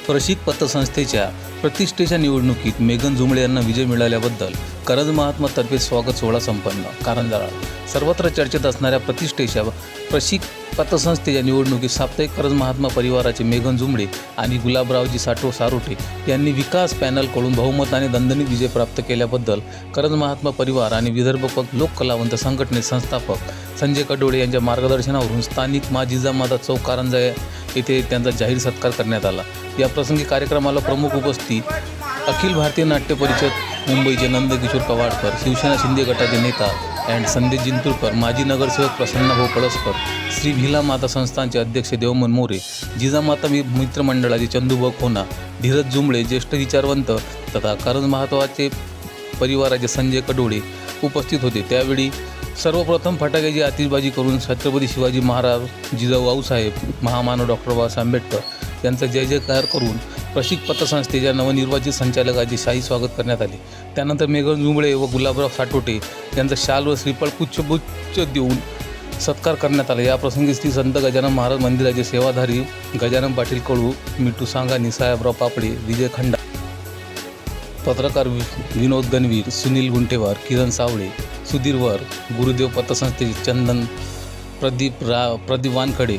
प्रशिक पतसंस्थेच्या प्रतिष्ठेच्या निवडणुकीत मेघन जुमळे यांना विजय मिळाल्याबद्दल करज महात्मातर्फे स्वागत सोहळा संपन्न. कारंजा. सर्वत्र चर्चेत असणाऱ्या प्रतिष्ठेच्या प्रशिक पतसंस्थेच्या निवडणुकीत साप्ताहिक करज महात्मा परिवाराचे मेघन जुमळे आणि गुलाबरावजी सारोटे यांनी विकास पॅनलकडून बहुमताने दणदणीत विजय प्राप्त केल्याबद्दल करज महात्मा परिवार आणि विदर्भ लोककलावंत संघटनेचे संस्थापक संजय कडोळे यांच्या मार्गदर्शनावरून स्थानिक जिजामाता चौक कारंजा येथे त्यांचा जाहीर सत्कार करण्यात आला. या प्रसंगी कार्यक्रमाला प्रमुख उपस्थित अखिल भारतीय नाट्य परिषद मुंबईचे नंदकिशोर कवाडकर, शिवसेना शिंदे गटाचे नेता अँड संदेश जिंतूरकर, माजी नगरसेवक प्रसन्नभाऊ पळसकर, श्री भिला माता संस्थानचे अध्यक्ष देवमन मोरे, जिजामाता मित्रमंडळाचे चंदूभाऊ खोना, धीरज जुमळे ज्येष्ठ विचारवंत तथा करज महात्वाचे परिवाराचे संजय कडोळे उपस्थित होते. त्यावेळी सर्वप्रथम फटाक्याची आतिषबाजी करून छत्रपती शिवाजी महाराज, जिजाऊ आऊसाहेब, महामानव डॉक्टर बाबासाहेब आंबेडकर यांचा जय जयकार करून प्रशिक पतसंस्थेच्या नवनिर्वाचित संचालकाचे शाही स्वागत करण्यात आले. त्यानंतर मेघन जुमळे व गुलाबराव सारोटे यांचा शाल व श्रीफळ पुष्पगुच्छ देऊन सत्कार करण्यात आला. या प्रसंगी श्री संत गजानन महाराज मंदिराचे सेवाधारी गजानन पाटील कळू, मिठू सांगानी, साहेबराव पापडे, विजय खंडा, पत्रकार विनोद गणवीर, सुनील गुंटेवार, किरण सावळे, सुधीर वर, गुरुदेव पतसंस्थेचे चंदन, प्रदीप वानखडे,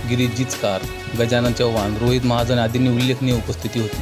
गिरीश जिचकार, गजानन चव्हाण, रोहित महाजन आदींनी उल्लेखनीय उपस्थिती होती.